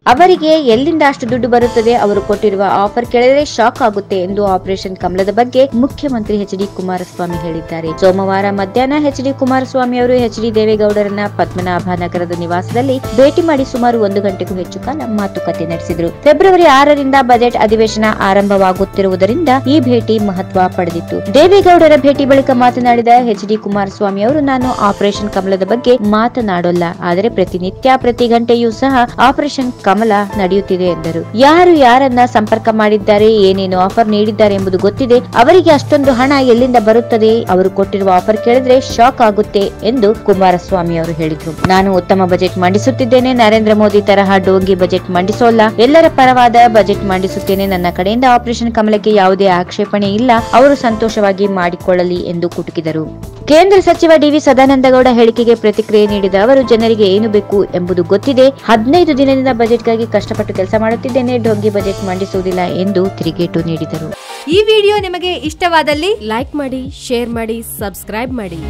ಅವರಿಗೆ ಎಲ್ಲಿಂದ ಅಷ್ಟು ದುಡ್ಡು ಬರುತ್ತದೆ, ಅವರು ಕೊಟ್ಟಿರುವ ಆಫರ್ ಕೇಳಿದ್ರೆ ಶಾಕ್ ಆಗುತ್ತೆ ಎಂದು ಆಪರೇಷನ್ ಕಮಲದ ಬಗ್ಗೆ ಮುಖ್ಯಮಂತ್ರಿ ಎಚ್.ಡಿ. ಕುಮಾರಸ್ವಾಮಿ ಹೇಳಿದ್ದಾರೆ. ಸೋಮವಾರ ಮಧ್ಯಾಹ್ನ ಎಚ್.ಡಿ. ಕುಮಾರಸ್ವಾಮಿ ಅವರು ಎಚ್.ಡಿ. ದೇವೇಗೌಡರನ್ನ ಪದ್ಮನಾಭ ನಗರದ ನಿವಾಸದಲ್ಲಿ ಭೇಟಿ ಮಾಡಿ ಸುಮಾರು 1 ಗಂಟೆಗೂ ಹೆಚ್ಚು ಕಾಲ ಮಾತುಕತೆ ನಡೆಸಿದರು. ಫೆಬ್ರವರಿ 6ರಿಂದ ಬಜೆಟ್ ಅಧಿವೇಶನ ಆರಂಭವಾಗುತ್ತಿರುವುದರಿಂದ ಈ ಭೇಟಿ ಮಹತ್ವ ಪಡೆದಿತ್ತು. ದೇವೇಗೌಡರ ಭೇಟಿ ಬಳಿಕ ಮಾತನಾಡಿದ ಎಚ್.ಡಿ. ಕುಮಾರಸ್ವಾಮಿ ಅವರು, ನಾನು ಆಪರೇಷನ್ ಕಮಲದ ಬಗ್ಗೆ ಮಾತನಾಡೋಲ್ಲ, ಆದರೆ ಪ್ರತಿನಿತ್ಯ ಪ್ರತಿ ಗಂಟೆಯೂ ಸಹ ಆಪರೇಷನ್ ಕಮಲ ನಡೆಯುತ್ತಿದೆ ಎಂದರು. ಯಾರು ಯಾರನ್ನ ಸಂಪರ್ಕ ಮಾಡಿದ್ದಾರೆ, ಏನೇನು ಆಫರ್ ನೀಡಿದ್ದಾರೆ ಎಂಬುದು ಗೊತ್ತಿದೆ. ಅವರಿಗೆ ಅಷ್ಟೊಂದು ಹಣ ಎಲ್ಲಿಂದ ಬರುತ್ತದೆ, ಅವರು ಕೊಟ್ಟಿರುವ ಆಫರ್ ಕೇಳಿದ್ರೆ ಶಾಕ್ ಆಗುತ್ತೆ ಎಂದು ಕುಮಾರಸ್ವಾಮಿ ಅವರು ಹೇಳಿದ್ರು. ನಾನು ಉತ್ತಮ ಬಜೆಟ್ ಮಂಡಿಸುತ್ತಿದ್ದೇನೆ, ನರೇಂದ್ರ ಮೋದಿ ತರಹ ಡೋಂಗಿ ಬಜೆಟ್ ಮಂಡಿಸೋಲ್ಲ, ಎಲ್ಲರ ಪರವಾದ ಬಜೆಟ್ ಮಂಡಿಸುತ್ತೇನೆ. ನನ್ನ ಕಡೆಯಿಂದ ಆಪರೇಷನ್ ಕಮಲಕ್ಕೆ ಯಾವುದೇ ಆಕ್ಷೇಪಣೆ ಇಲ್ಲ, ಅವರು ಸಂತೋಷವಾಗಿ ಮಾಡಿಕೊಳ್ಳಲಿ ಎಂದು ಕುಟುಕಿದರು. ಕೇಂದ್ರ ಸಚಿವ ಡಿ.ವಿ. ಸದಾನಂದಗೌಡ ಹೇಳಿಕೆಗೆ ಪ್ರತಿಕ್ರಿಯೆ ನೀಡಿದ ಅವರು, ಜನರಿಗೆ ಏನು ಬೇಕು ಎಂಬುದು ಗೊತ್ತಿದೆ. 15 ದಿನದಿಂದ ಬಜೆಟ್ಗಾಗಿ ಕಷ್ಟಪಟ್ಟು ಕೆಲಸ ಮಾಡುತ್ತಿದ್ದೇನೆ, ಡೋಂಗಿ ಬಜೆಟ್ ಮಂಡಿಸುವುದಿಲ್ಲ ಎಂದು ತಿರುಗೇಟು ನೀಡಿದರು. ಈ ವಿಡಿಯೋ ನಿಮಗೆ ಇಷ್ಟವಾದಲ್ಲಿ ಲೈಕ್ ಮಾಡಿ, ಶೇರ್ ಮಾಡಿ, ಸಬ್ಸ್ಕ್ರೈಬ್ ಮಾಡಿ.